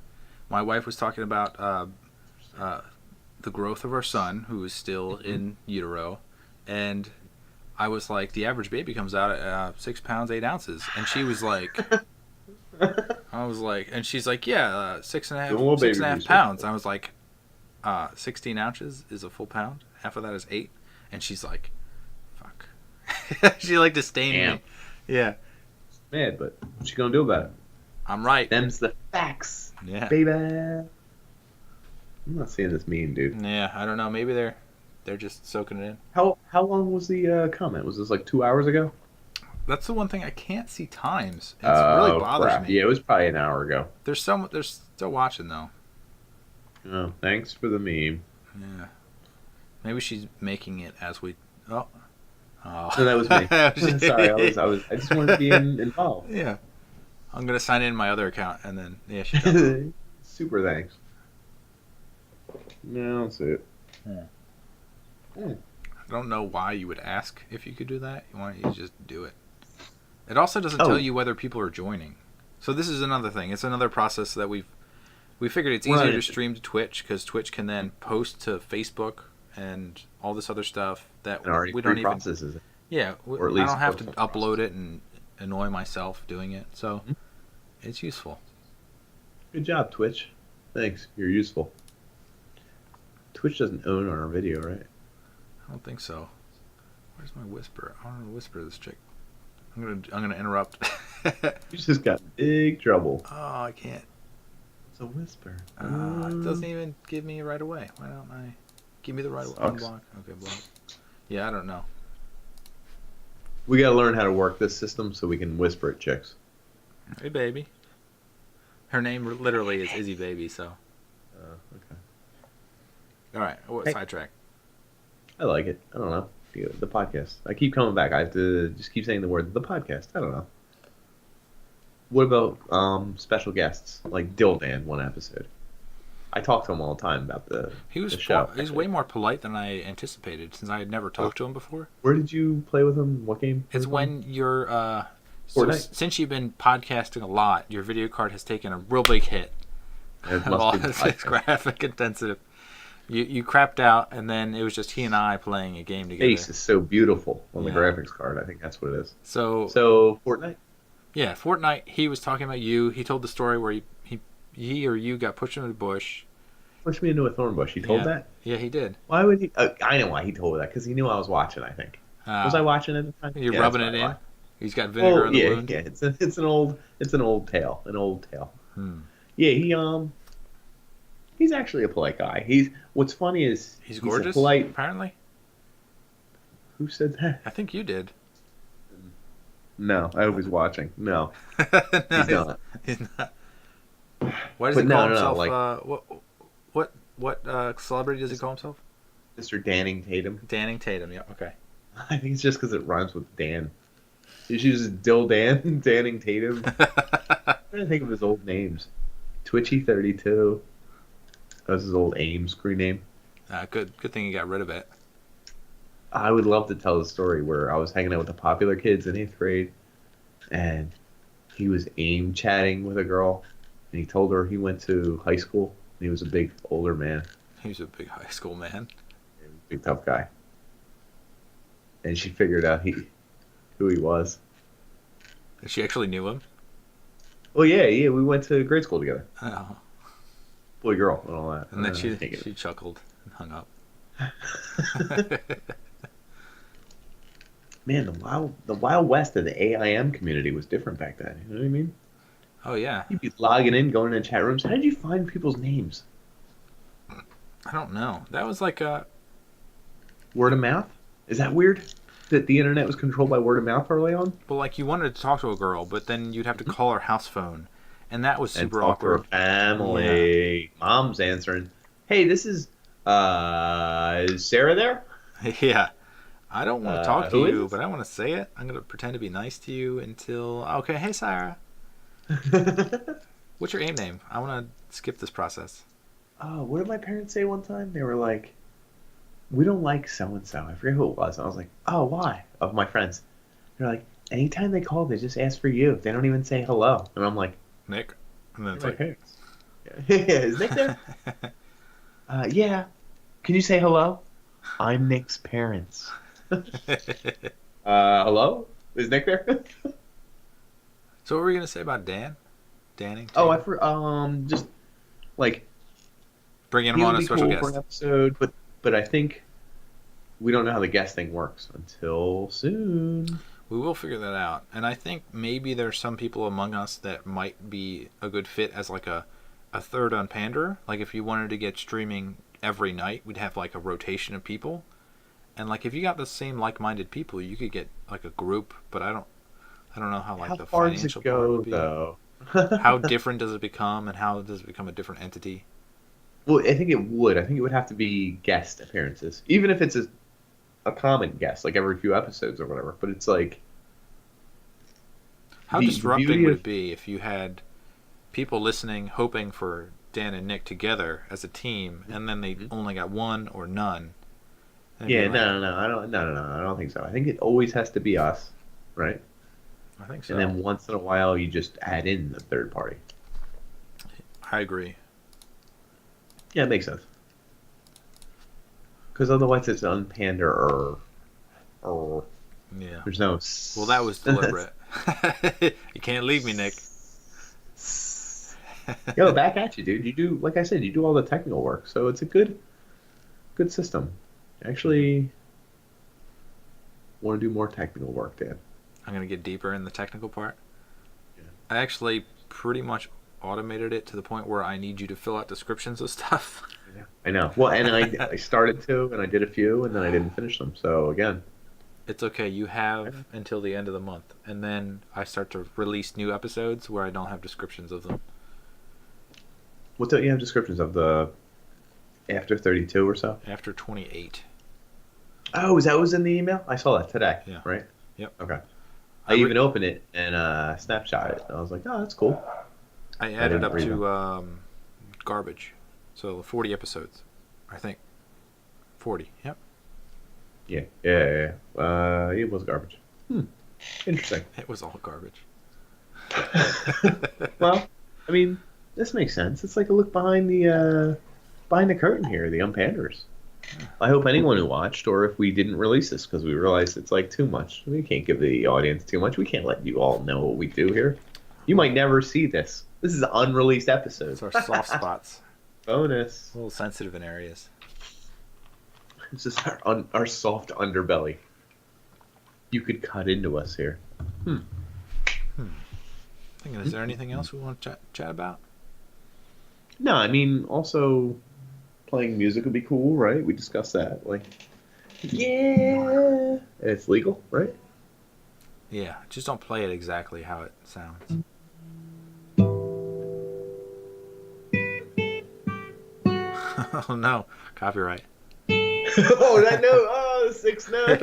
My wife was talking about the growth of our son, who is still in utero, and I was like, the average baby comes out at 6 pounds 8 ounces, and she was like, I was like, and she's like, yeah, 6.5 pounds. I was like, 16 ounces is a full pound. Half of that is 8, and she's like, fuck. She like disdained me. Yeah. Mad, but what you gonna do about it? I'm right. Them's the facts. Yeah. Baby. I'm not seeing this meme, dude. Yeah, I don't know. Maybe they're just soaking it in. How long was the comment? Was this like 2 hours ago? That's the one thing I can't see times. It really bothers me. Yeah, it was probably an hour ago. They're still watching though. Oh, thanks for the meme. Yeah. Maybe she's making it as we. Oh. No, that was me. Sorry, I just wanted to be involved. Yeah. I'm gonna sign in my other account and then she does. Super thanks. No, I don't see it. I don't know why you would ask if you could do that. Why don't you just do it? It also doesn't tell you whether people are joining. So this is another thing. It's another process that we figured it's easier to stream to Twitch because Twitch can then post to Facebook and all this other stuff that we don't even. Yeah, or at least I don't have to upload it and annoy myself doing it. So it's useful. Good job, Twitch. Thanks. You're useful. Twitch doesn't own our video, right? I don't think so. Where's my whisper? I want to whisper to this chick. I'm gonna interrupt. You just got in big trouble. Oh, I can't. It's a whisper. It doesn't even give me right away. Why don't I? Give me the right unblock. Okay, block. Yeah, I don't know. We gotta learn how to work this system so we can whisper at chicks. Hey, baby. Her name literally is Izzy Baby, so. Okay. All right. What Hey. sidetrack? I like it. I don't know. The podcast. I keep coming back. I have to just keep saying the word the podcast. I don't know. What about special guests like Dildan one episode? I talk to him all the time about the show. He was way more polite than I anticipated since I had never talked to him before. Where did you play with him? What game? It's when you're Fortnite? Since you've been podcasting a lot, your video card has taken a real big hit. It must be It's graphic intensive. You crapped out, and then it was just he and I playing a game together. Face is so beautiful on the graphics card. I think that's what it is. So Fortnite? Yeah, Fortnite. He was talking about you. He told the story where he or you got pushed into the bush. Pushed me into a thorn bush. He told that? Yeah, he did. Why would he? I know why he told that, because he knew I was watching, I think. Was I watching at the time? You're rubbing it in? He's got vinegar in the wound? Yeah, it's an old tale. Yeah, he's actually a polite guy. What's funny is he's gorgeous, polite. Apparently. Who said that? I think you did. No, I hope he's watching. No, he's not. He's not. Why does he call himself? What celebrity does he call himself? Mr. Danning Tatum. Danning Tatum. Yeah. Okay. I think it's just because it rhymes with Dan. He uses Dildan, Danning Tatum. I'm trying to think of his old names. Twitchy32. That was his old AIM screen name. Good thing you got rid of it. I would love to tell the story where I was hanging out with the popular kids in 8th grade, and he was AIM chatting with a girl, and he told her he went to high school, and he was a big older man. He was a big high school man. Big tough guy. And she figured out who he was. And she actually knew him? Oh, yeah, we went to grade school together. Oh. Boy, girl, and all that. And then she chuckled and hung up. Man, the Wild West of the AIM community was different back then. You know what I mean? Oh, yeah. You'd be logging in, going in chat rooms. How did you find people's names? I don't know. That was like word of mouth? Is that weird? That the internet was controlled by word of mouth early on? Well, like you wanted to talk to a girl, but then you'd have to call her house phone. And that was super talk awkward. To her family. Yeah. Mom's answering. Hey, this is Sarah there? Yeah. I don't want to talk to you, this? but I want to say it. I'm going to pretend to be nice to you until... Okay, hey, Sarah. What's your AIM name? I want to skip this process. Oh, what did my parents say one time? They were like, we don't like so-and-so. I forget who it was. And I was like, oh, why? Of my friends. They're like, anytime they call, they just ask for you. They don't even say hello. And I'm like... Nick? And then it's like... Hey. Yeah, is Nick there? Yeah. Can you say hello? I'm Nick's parents. Hello? Is Nick there? So what were you going to say about Dan? Danning? Oh, just, like... Bringing him on as a special guest. For an episode, but I think we don't know how the guest thing works until soon. We will figure that out. And I think maybe there's some people among us that might be a good fit as like a third on Panderer. Like if you wanted to get streaming every night, we'd have like a rotation of people. And like if you got the same like-minded people, you could get like a group, but I don't know how like how the far financial does it go, part would be. Though? How different does it become, and how does it become a different entity? Well, I think it would. I think it would have to be guest appearances, even if it's a common guest, like every few episodes or whatever. But it's like, how disrupting would it be if you had people listening, hoping for Dan and Nick together as a team, and then they only got one or none? Yeah, like, no, I don't think so. I think it always has to be us, right? I think so. And then once in a while, you just add in the third party. I agree. Yeah, it makes sense. Because otherwise, it's unpanderer. Yeah. There's no. Well, that was deliberate. You can't leave me, Nick. Yo, back at you, dude. You do, like I said, you do all the technical work, so it's a good system. Actually, want to do more technical work, Dan. I'm gonna get deeper in the technical part. Yeah. I actually pretty much automated it to the point where I need you to fill out descriptions of stuff. Yeah. I know. Well, and I started to, and I did a few, and then I didn't finish them. So again, It's okay. You have until the end of the month, and then I start to release new episodes where I don't have descriptions of them. what don't you have descriptions of the after 32 or so? After 28. Oh, is that what was in the email? I saw that today. Yeah. Right. Yep. Okay. I even opened it and snapshot it. I was like, oh, that's cool. I added up read to garbage, so 40 episodes, I think. 40. Yep. Yeah. It was garbage. Interesting. It was all garbage. Well, I mean, this makes sense. It's like a look behind the curtain here, the unpanderers. I hope anyone who watched, or if we didn't release this because we realized it's like too much. We can't give the audience too much. We can't let you all know what we do here. You might never see this. This is an unreleased episode. It's our soft spots. Bonus. A little sensitive in areas. This is our soft underbelly. You could cut into us here. Is there anything else we want to chat about? No, I mean, also playing music would be cool, right? We discussed that. Like, yeah. And it's legal, right? Yeah, just don't play it exactly how it sounds. Oh no, copyright. Oh, that note. Oh, the sixth note.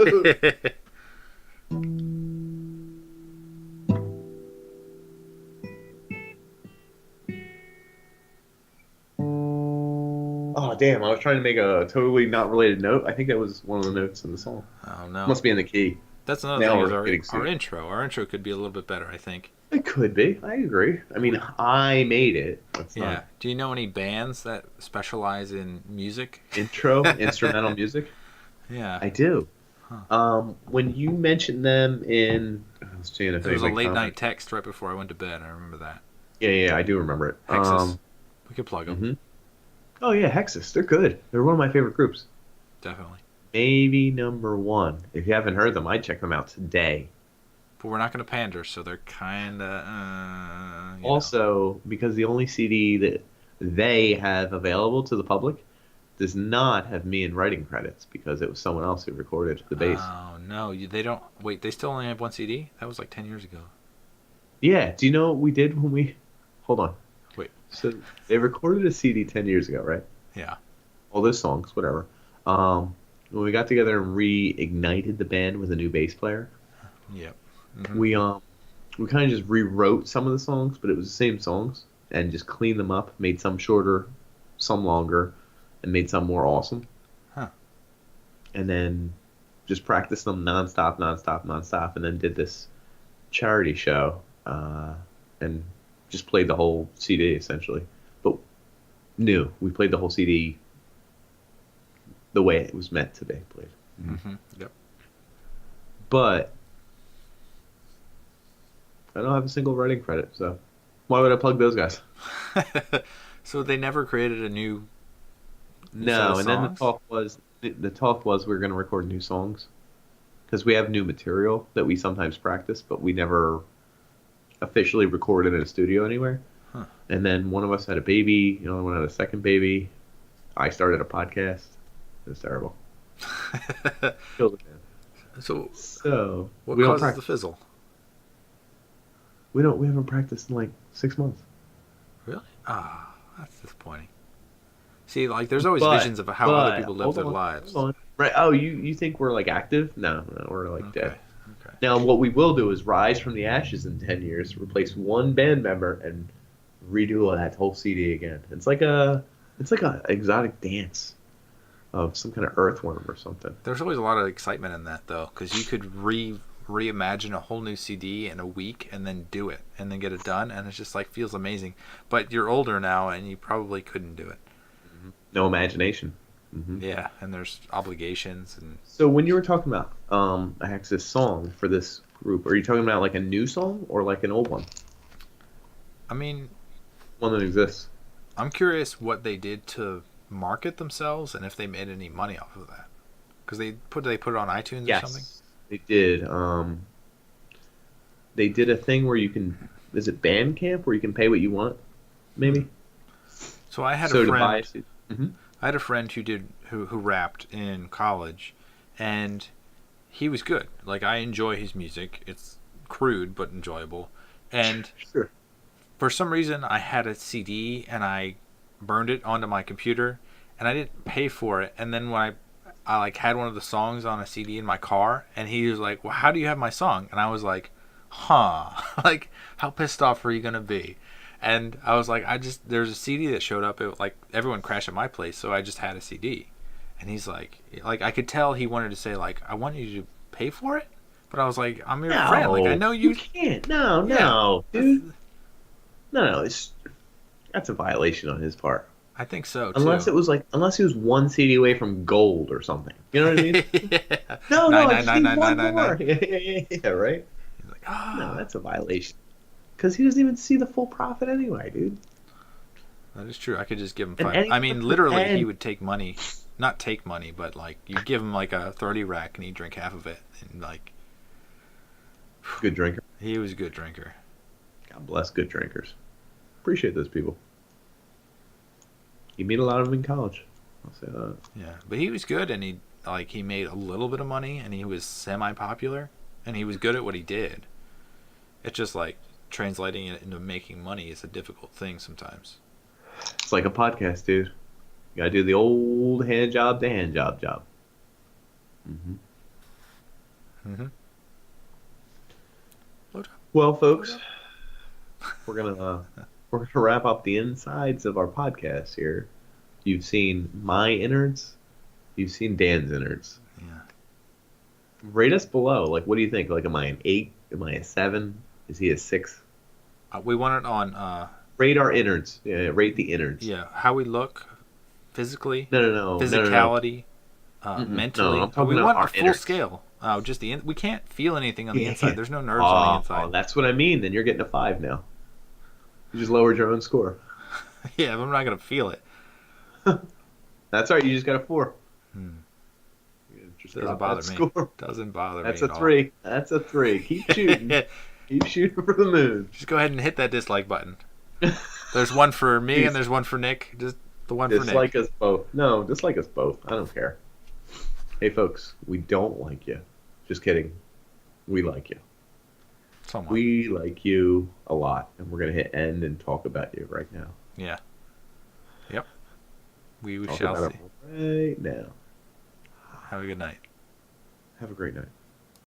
Oh, damn. I was trying to make a totally not related note. I think that was one of the notes in the song. Oh no. Must be in the key. That's another Now thing. we're getting Is our sued. intro. Our intro could be a little bit better, I think. It could be. I agree. I mean, I made it. That's Yeah. not Do you know any bands that specialize in music? intro, instrumental music. Yeah. I do. When you mentioned them in, I was seeing if There was a anybody late night commented. text right before I went to bed. I remember that. Yeah, I do remember it. Hexus. We could plug them. Mhm. Oh yeah, Hexus. They're good. They're one of my favorite groups. Definitely. Maybe number one. If you haven't heard them, I'd check them out today. But we're not going to pander, so they're kind of. Also, because the only CD that they have available to the public does not have me in writing credits because it was someone else who recorded the bass. Oh no, they don't. Wait, they still only have one CD. That was like 10 years ago. Yeah. Do you know what we did when we? Hold on. Wait. So they recorded a CD 10 years ago, right? Yeah. All those songs, whatever. When we got together and reignited the band with a new bass player, Yep. Mm-hmm. we kind of just rewrote some of the songs, but it was the same songs, and just cleaned them up, made some shorter, some longer, and made some more awesome. Huh. And then just practiced them nonstop, and then did this charity show, and just played the whole CD essentially. But we played the whole CD the way it was meant to be played. Mm-hmm. Yep. But I don't have a single writing credit, so why would I plug those guys? So they never created a new. set No, of and then songs? the talk was we were going to record new songs because we have new material that we sometimes practice, but we never officially recorded in a studio anywhere. Huh. And then one of us had a baby, the other one had a second baby. I started a podcast. It was terrible. Killed it, man. So What we don't causes the practice. fizzle? We haven't practiced in like 6 months. Really? Ah, that's disappointing. See, like, there's always But- visions of how other people live hold their on, lives. hold on. Right? Oh, you think we're like active? No, we're like Okay. dead. Okay. Now, what we will do is rise from the ashes in 10 years, replace one band member, and redo that whole CD again. It's like a exotic dance of some kind of earthworm or something. There's always a lot of excitement in that, though, because you could reimagine a whole new CD in a week and then do it and then get it done, and it's just like feels amazing. But you're older now, and you probably couldn't do it. No imagination. Hmm. Yeah, and there's obligations and. So when you were talking about a Hexus song for this group, are you talking about like a new song or like an old one? I mean, one that exists. I'm curious what they did to market themselves and if they made any money off of that. Because they put it on iTunes or something? Yes, they did. They did a thing where you can, is it Bandcamp, where you can pay what you want, maybe? So I had So a to buy friend. mm-hmm. I had a friend who rapped in college, and he was good. Like, I enjoy his music. It's crude but enjoyable. And Sure. for some reason, I had a CD and I burned it onto my computer, and I didn't pay for it. And then when I like had one of the songs on a CD in my car, and he was like, "Well, how do you have my song?" And I was like, "Huh?" Like, how pissed off are you gonna be? And I was like, there's a CD that showed up. It, like, everyone crashed at my place, so I just had a CD. And he's like I could tell he wanted to say, like, I want you to pay for it, but I was like, I'm your friend. Like, I know you can't. No, Yeah, no, dude. No, that's a violation on his part. I think so too. Unless he was one CD away from gold or something. You know what I mean? Yeah. No, I just need one 99999. more. Yeah, right. He's like, No, that's a violation. Because he doesn't even see the full profit anyway, dude. that is true. I could just give him And 5. I mean, literally, he would take money. Not take money, but, like, you give him, like, a 30 rack and he'd drink half of it. And, like, Good drinker. he was a good drinker. God bless good drinkers. Appreciate those people. You meet a lot of them in college. I'll say that. Yeah, but he was good, and he made a little bit of money, and he was semi-popular, and he was good at what he did. It's just, like, translating it into making money is a difficult thing sometimes. It's like a podcast, dude. You gotta do the old hand job to hand job. Mm-hmm. Mm-hmm. Well, folks, we're gonna wrap up the insides of our podcast here. You've seen my innards. You've seen Dan's innards. Yeah. Rate us below. Like, what do you think? Like, am I an 8? Am I a 7? Is he a 6? We want it on... Rate our innards. Yeah, rate the innards. yeah, how we look physically. No. Physicality. No. Mentally. No, I'm talking we about want our a full innards. scale. Just we can't feel anything on the Yeah. inside. There's no nerves on the inside. Oh, that's what I mean. Then you're getting a 5 now. You just lowered your own score. Yeah, but I'm not going to feel it. That's all right. You just got a 4. Just Doesn't drop bother that me. score. Doesn't bother That's me a at all. 3. That's a 3. Keep shooting. Keep shooting for the moon. Just go ahead and hit that dislike button. There's one for me and there's one for Nick. Just the one for Nick. Dislike us both. No, dislike us both. I don't care. Hey, folks, we don't like you. Just kidding. We like you. Somewhat. We like you a lot, and we're gonna hit end and talk about you right now. Yeah. Yep. We Talk shall about see. it right now. Have a good night. Have a great night.